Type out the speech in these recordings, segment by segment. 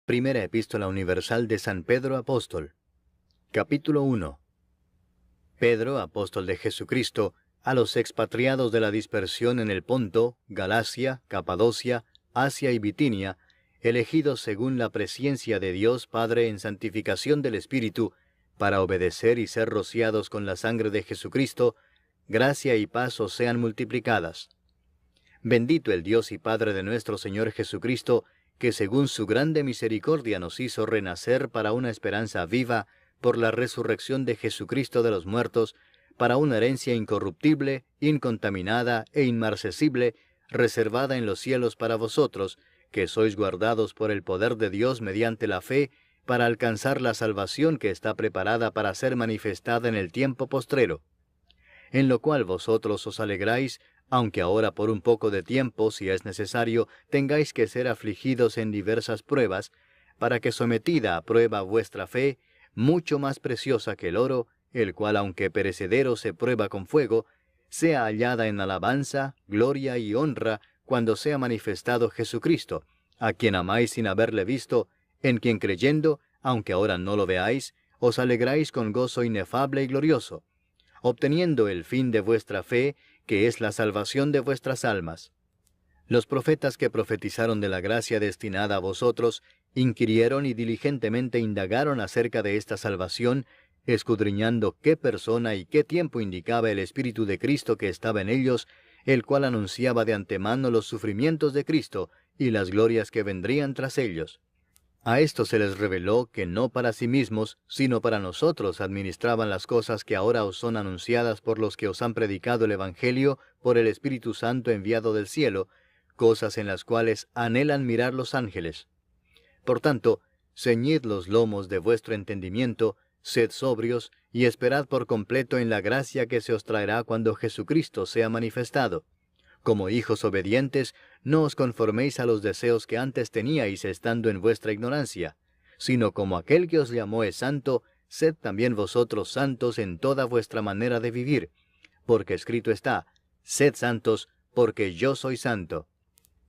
Primera Epístola Universal de San Pedro Apóstol. Capítulo 1. Pedro, apóstol de Jesucristo, a los expatriados de la dispersión en el Ponto, Galacia, Capadocia, Asia y Bitinia, elegidos según la presciencia de Dios Padre en santificación del Espíritu, para obedecer y ser rociados con la sangre de Jesucristo, gracia y paz os sean multiplicadas. Bendito el Dios y Padre de nuestro Señor Jesucristo, que según su grande misericordia nos hizo renacer para una esperanza viva por la resurrección de Jesucristo de los muertos, para una herencia incorruptible, incontaminada e inmarcesible, reservada en los cielos para vosotros, que sois guardados por el poder de Dios mediante la fe, para alcanzar la salvación que está preparada para ser manifestada en el tiempo postrero. En lo cual vosotros os alegráis, aunque ahora por un poco de tiempo, si es necesario, tengáis que ser afligidos en diversas pruebas, para que sometida a prueba vuestra fe, mucho más preciosa que el oro, el cual aunque perecedero se prueba con fuego, sea hallada en alabanza, gloria y honra, cuando sea manifestado Jesucristo, a quien amáis sin haberle visto, en quien creyendo, aunque ahora no lo veáis, os alegráis con gozo inefable y glorioso, obteniendo el fin de vuestra fe, que es la salvación de vuestras almas. Los profetas que profetizaron de la gracia destinada a vosotros, inquirieron y diligentemente indagaron acerca de esta salvación, escudriñando qué persona y qué tiempo indicaba el Espíritu de Cristo que estaba en ellos, el cual anunciaba de antemano los sufrimientos de Cristo y las glorias que vendrían tras ellos. A esto se les reveló que no para sí mismos, sino para nosotros administraban las cosas que ahora os son anunciadas por los que os han predicado el Evangelio por el Espíritu Santo enviado del cielo, cosas en las cuales anhelan mirar los ángeles. Por tanto, ceñid los lomos de vuestro entendimiento, sed sobrios, y esperad por completo en la gracia que se os traerá cuando Jesucristo sea manifestado. Como hijos obedientes, no os conforméis a los deseos que antes teníais estando en vuestra ignorancia, sino como aquel que os llamó es santo, sed también vosotros santos en toda vuestra manera de vivir, porque escrito está, sed santos, porque yo soy santo.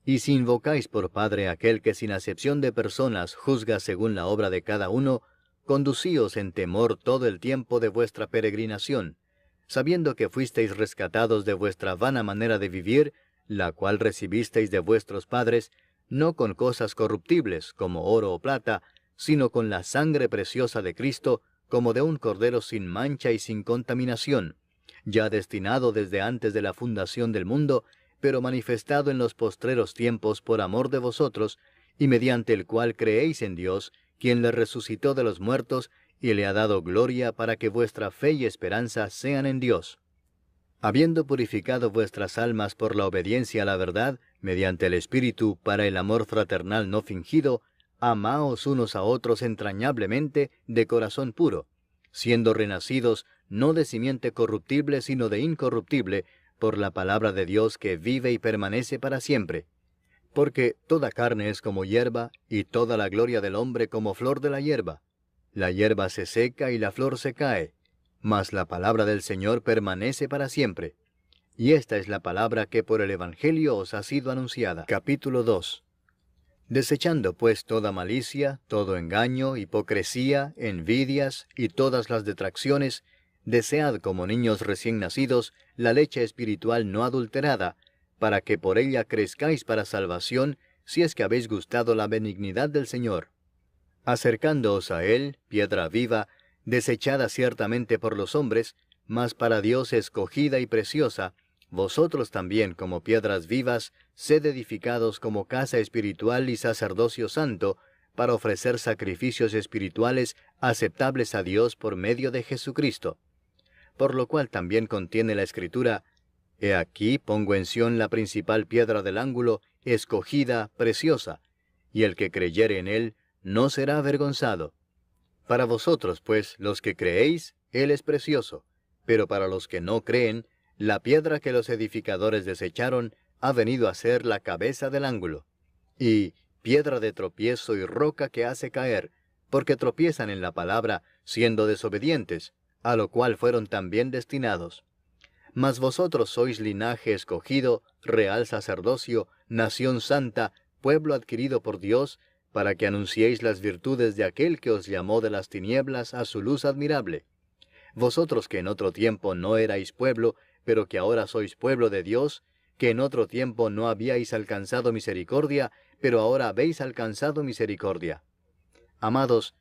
Y si invocáis por Padre aquel que sin acepción de personas juzga según la obra de cada uno, conducíos en temor todo el tiempo de vuestra peregrinación, sabiendo que fuisteis rescatados de vuestra vana manera de vivir, la cual recibisteis de vuestros padres, no con cosas corruptibles, como oro o plata, sino con la sangre preciosa de Cristo, como de un cordero sin mancha y sin contaminación, ya destinado desde antes de la fundación del mundo, pero manifestado en los postreros tiempos por amor de vosotros, y mediante el cual creéis en Dios, quien le resucitó de los muertos, y le ha dado gloria para que vuestra fe y esperanza sean en Dios. Habiendo purificado vuestras almas por la obediencia a la verdad, mediante el Espíritu para el amor fraternal no fingido, amaos unos a otros entrañablemente de corazón puro, siendo renacidos no de simiente corruptible sino de incorruptible, por la palabra de Dios que vive y permanece para siempre. Porque toda carne es como hierba, y toda la gloria del hombre como flor de la hierba. La hierba se seca y la flor se cae, mas la palabra del Señor permanece para siempre. Y esta es la palabra que por el Evangelio os ha sido anunciada. Capítulo 2. Desechando pues toda malicia, todo engaño, hipocresía, envidias y todas las detracciones, desead como niños recién nacidos la leche espiritual no adulterada, para que por ella crezcáis para salvación, si es que habéis gustado la benignidad del Señor. Acercándoos a Él, piedra viva, desechada ciertamente por los hombres, mas para Dios escogida y preciosa, vosotros también como piedras vivas, sed edificados como casa espiritual y sacerdocio santo, para ofrecer sacrificios espirituales aceptables a Dios por medio de Jesucristo. Por lo cual también contiene la Escritura, He aquí pongo en Sión la principal piedra del ángulo, escogida, preciosa, y el que creyere en Él, no será avergonzado. Para vosotros, pues, los que creéis, Él es precioso, pero para los que no creen, la piedra que los edificadores desecharon ha venido a ser la cabeza del ángulo, y piedra de tropiezo y roca que hace caer, porque tropiezan en la palabra, siendo desobedientes, a lo cual fueron también destinados. Mas vosotros sois linaje escogido, real sacerdocio, nación santa, pueblo adquirido por Dios, para que anunciéis las virtudes de aquel que os llamó de las tinieblas a su luz admirable. Vosotros que en otro tiempo no erais pueblo, pero que ahora sois pueblo de Dios, que en otro tiempo no habíais alcanzado misericordia, pero ahora habéis alcanzado misericordia. Amados,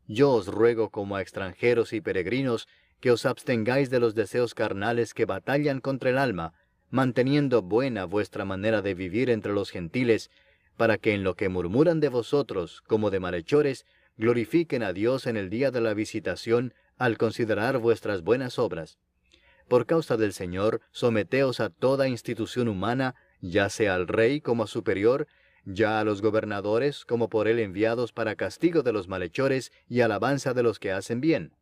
yo os ruego como a extranjeros y peregrinos, que os abstengáis de los deseos carnales que batallan contra el alma, manteniendo buena vuestra manera de vivir entre los gentiles, para que en lo que murmuran de vosotros, como de malhechores, glorifiquen a Dios en el día de la visitación, al considerar vuestras buenas obras. Por causa del Señor, someteos a toda institución humana, ya sea al rey como a superior, ya a los gobernadores como por él enviados para castigo de los malhechores y alabanza de los que hacen bien.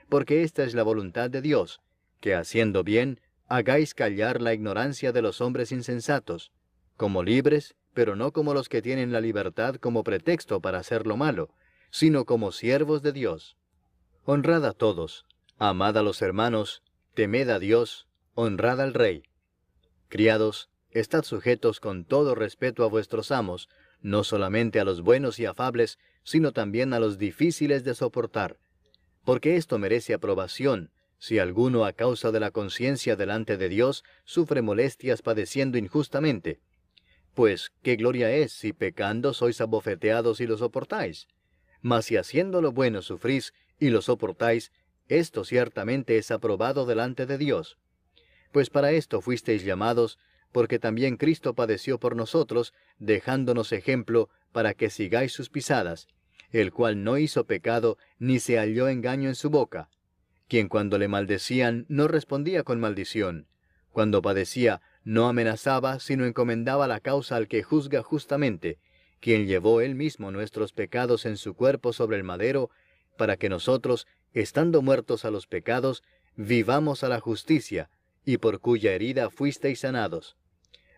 Porque esta es la voluntad de Dios, que haciendo bien, hagáis callar la ignorancia de los hombres insensatos, como libres, pero no como los que tienen la libertad como pretexto para hacer lo malo, sino como siervos de Dios. Honrad a todos, amad a los hermanos, temed a Dios, honrad al Rey. Criados, estad sujetos con todo respeto a vuestros amos, no solamente a los buenos y afables, sino también a los difíciles de soportar. Porque esto merece aprobación, si alguno a causa de la conciencia delante de Dios sufre molestias padeciendo injustamente. Pues, ¿qué gloria es si pecando sois abofeteados y lo soportáis? Mas si haciendo lo bueno sufrís y lo soportáis, esto ciertamente es aprobado delante de Dios. Pues para esto fuisteis llamados, porque también Cristo padeció por nosotros, dejándonos ejemplo para que sigáis sus pisadas, el cual no hizo pecado, ni se halló engaño en su boca, quien cuando le maldecían no respondía con maldición, cuando padecía no amenazaba, sino encomendaba la causa al que juzga justamente, quien llevó él mismo nuestros pecados en su cuerpo sobre el madero, para que nosotros, estando muertos a los pecados, vivamos a la justicia, y por cuya herida fuisteis sanados.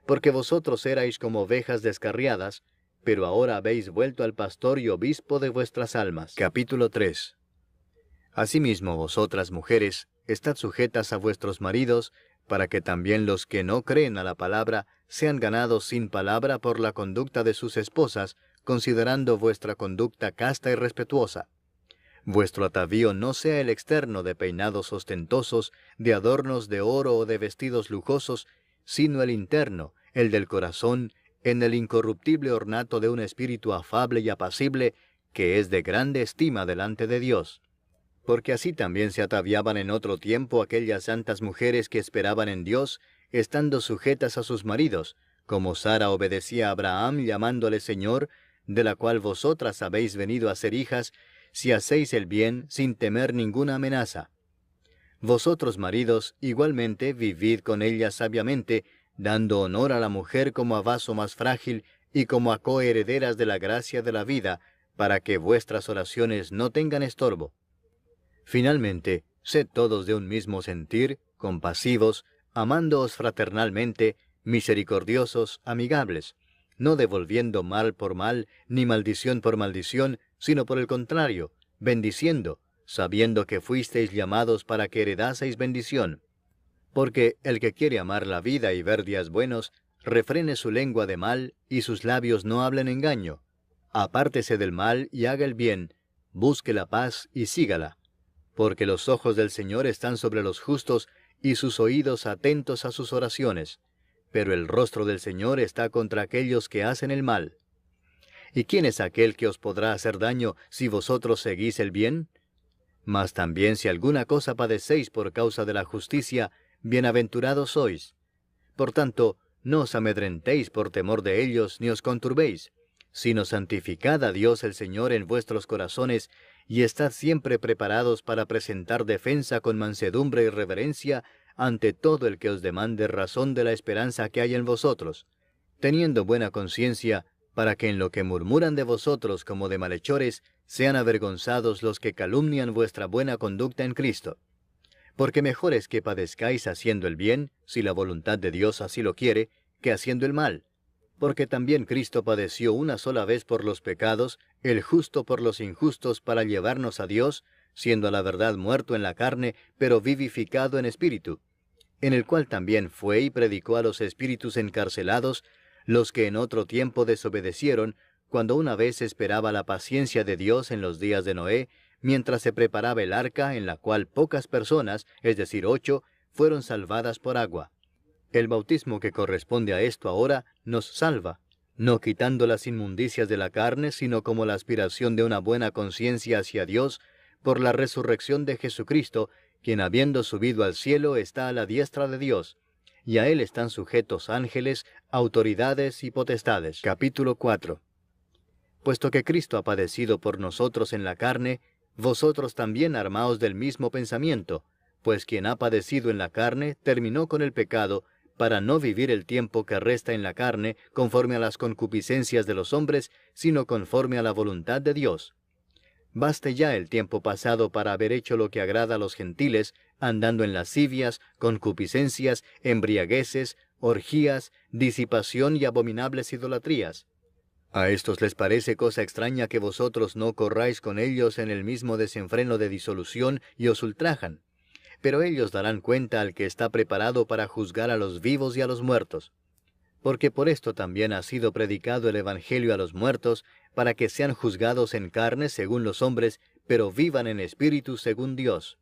Porque vosotros erais como ovejas descarriadas, pero ahora habéis vuelto al pastor y obispo de vuestras almas. Capítulo 3. Asimismo vosotras mujeres, estad sujetas a vuestros maridos, para que también los que no creen a la palabra sean ganados sin palabra por la conducta de sus esposas, considerando vuestra conducta casta y respetuosa. Vuestro atavío no sea el externo de peinados ostentosos, de adornos de oro o de vestidos lujosos, sino el interno, el del corazón, en el incorruptible ornato de un espíritu afable y apacible, que es de grande estima delante de Dios. Porque así también se ataviaban en otro tiempo aquellas santas mujeres que esperaban en Dios, estando sujetas a sus maridos, como Sara obedecía a Abraham llamándole Señor, de la cual vosotras habéis venido a ser hijas, si hacéis el bien sin temer ninguna amenaza. Vosotros, maridos, igualmente vivid con ellas sabiamente, dando honor a la mujer como a vaso más frágil y como a coherederas de la gracia de la vida, para que vuestras oraciones no tengan estorbo. Finalmente, sed todos de un mismo sentir, compasivos, amándoos fraternalmente, misericordiosos, amigables, no devolviendo mal por mal, ni maldición por maldición, sino por el contrario, bendiciendo, sabiendo que fuisteis llamados para que heredaseis bendición. Porque el que quiere amar la vida y ver días buenos, refrene su lengua de mal, y sus labios no hablen engaño. Apártese del mal y haga el bien, busque la paz y sígala. Porque los ojos del Señor están sobre los justos, y sus oídos atentos a sus oraciones. Pero el rostro del Señor está contra aquellos que hacen el mal. ¿Y quién es aquel que os podrá hacer daño si vosotros seguís el bien? Mas también si alguna cosa padecéis por causa de la justicia, bienaventurados sois. Por tanto, no os amedrentéis por temor de ellos, ni os conturbéis, sino santificad a Dios el Señor en vuestros corazones, y estad siempre preparados para presentar defensa con mansedumbre y reverencia ante todo el que os demande razón de la esperanza que hay en vosotros, teniendo buena conciencia, para que en lo que murmuran de vosotros como de malhechores, sean avergonzados los que calumnian vuestra buena conducta en Cristo. Porque mejor es que padezcáis haciendo el bien, si la voluntad de Dios así lo quiere, que haciendo el mal. Porque también Cristo padeció una sola vez por los pecados, el justo por los injustos, para llevarnos a Dios, siendo a la verdad muerto en la carne, pero vivificado en espíritu, en el cual también fue y predicó a los espíritus encarcelados, los que en otro tiempo desobedecieron, cuando una vez esperaba la paciencia de Dios en los días de Noé, mientras se preparaba el arca en la cual pocas personas, es decir, 8, fueron salvadas por agua. El bautismo que corresponde a esto ahora nos salva, no quitando las inmundicias de la carne, sino como la aspiración de una buena conciencia hacia Dios por la resurrección de Jesucristo, quien habiendo subido al cielo está a la diestra de Dios, y a él están sujetos ángeles, autoridades y potestades. Capítulo 4. Puesto que Cristo ha padecido por nosotros en la carne, vosotros también armaos del mismo pensamiento, pues quien ha padecido en la carne terminó con el pecado, para no vivir el tiempo que resta en la carne conforme a las concupiscencias de los hombres, sino conforme a la voluntad de Dios. Baste ya el tiempo pasado para haber hecho lo que agrada a los gentiles, andando en lascivias, concupiscencias, embriagueces, orgías, disipación y abominables idolatrías. A estos les parece cosa extraña que vosotros no corráis con ellos en el mismo desenfreno de disolución y os ultrajan. Pero ellos darán cuenta al que está preparado para juzgar a los vivos y a los muertos. Porque por esto también ha sido predicado el Evangelio a los muertos, para que sean juzgados en carne según los hombres, pero vivan en espíritu según Dios.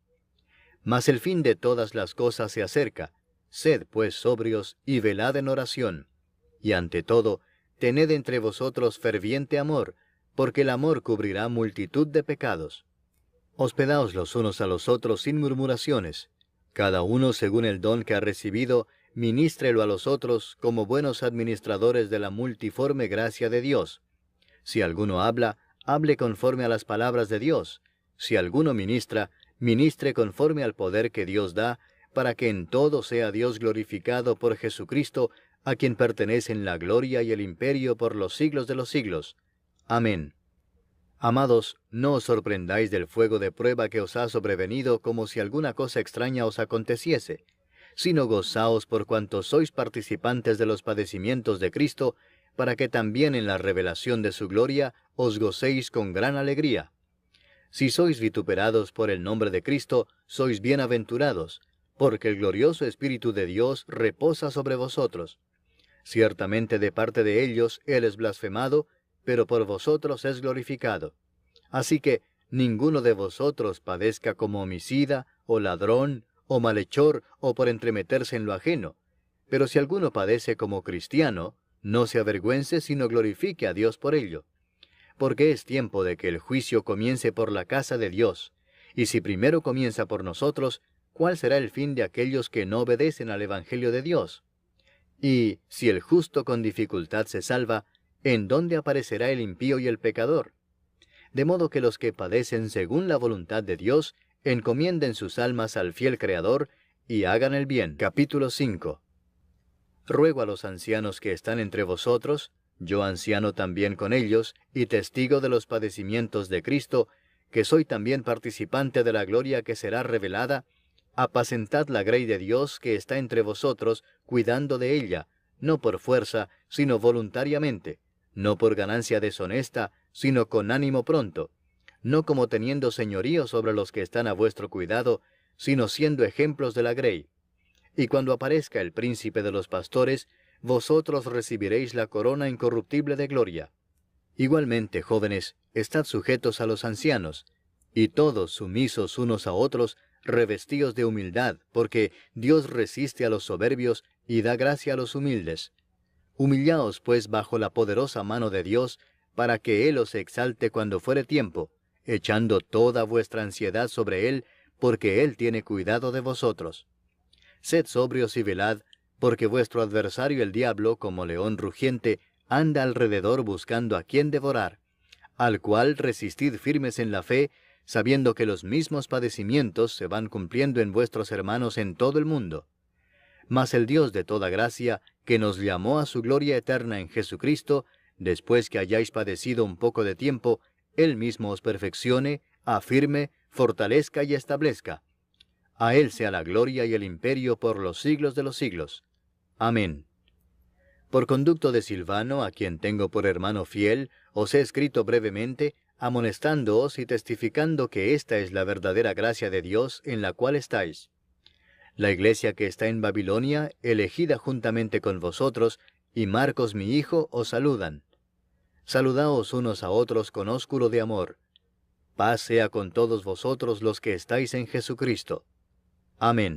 Mas el fin de todas las cosas se acerca. Sed pues sobrios y velad en oración. Y ante todo, tened entre vosotros ferviente amor, porque el amor cubrirá multitud de pecados. Hospedaos los unos a los otros sin murmuraciones. Cada uno según el don que ha recibido, ministrelo a los otros como buenos administradores de la multiforme gracia de Dios. Si alguno habla, hable conforme a las palabras de Dios. Si alguno ministra, ministre conforme al poder que Dios da, para que en todo sea Dios glorificado por Jesucristo, a quien pertenecen la gloria y el imperio por los siglos de los siglos. Amén. Amados, no os sorprendáis del fuego de prueba que os ha sobrevenido como si alguna cosa extraña os aconteciese, sino gozaos por cuanto sois participantes de los padecimientos de Cristo, para que también en la revelación de su gloria os gocéis con gran alegría. Si sois vituperados por el nombre de Cristo, sois bienaventurados, porque el glorioso Espíritu de Dios reposa sobre vosotros. Ciertamente de parte de ellos Él es blasfemado, pero por vosotros es glorificado. Así que ninguno de vosotros padezca como homicida, o ladrón, o malhechor, o por entremeterse en lo ajeno. Pero si alguno padece como cristiano, no se avergüence, sino glorifique a Dios por ello. Porque es tiempo de que el juicio comience por la casa de Dios. Y si primero comienza por nosotros, ¿cuál será el fin de aquellos que no obedecen al Evangelio de Dios? Y si el justo con dificultad se salva, ¿en dónde aparecerá el impío y el pecador? De modo que los que padecen según la voluntad de Dios, encomienden sus almas al fiel Creador, y hagan el bien. Capítulo 5. Ruego a los ancianos que están entre vosotros, yo anciano también con ellos, y testigo de los padecimientos de Cristo, que soy también participante de la gloria que será revelada, apacentad la grey de Dios que está entre vosotros, cuidando de ella, no por fuerza, sino voluntariamente, no por ganancia deshonesta, sino con ánimo pronto, no como teniendo señorío sobre los que están a vuestro cuidado, sino siendo ejemplos de la grey. Y cuando aparezca el príncipe de los pastores, vosotros recibiréis la corona incorruptible de gloria. Igualmente, jóvenes, estad sujetos a los ancianos, y todos sumisos unos a otros, revestíos de humildad, porque Dios resiste a los soberbios y da gracia a los humildes. Humillaos pues bajo la poderosa mano de Dios, para que Él os exalte cuando fuere tiempo, echando toda vuestra ansiedad sobre Él, porque Él tiene cuidado de vosotros. Sed sobrios y velad, porque vuestro adversario el diablo, como león rugiente, anda alrededor buscando a quien devorar, al cual resistid firmes en la fe, sabiendo que los mismos padecimientos se van cumpliendo en vuestros hermanos en todo el mundo. Mas el Dios de toda gracia, que nos llamó a su gloria eterna en Jesucristo, después que hayáis padecido un poco de tiempo, Él mismo os perfeccione, afirme, fortalezca y establezca. A Él sea la gloria y el imperio por los siglos de los siglos. Amén. Por conducto de Silvano, a quien tengo por hermano fiel, os he escrito brevemente, amonestándoos y testificando que esta es la verdadera gracia de Dios en la cual estáis. La iglesia que está en Babilonia, elegida juntamente con vosotros, y Marcos mi hijo, os saludan. Saludaos unos a otros con ósculo de amor. Paz sea con todos vosotros los que estáis en Jesucristo. Amén.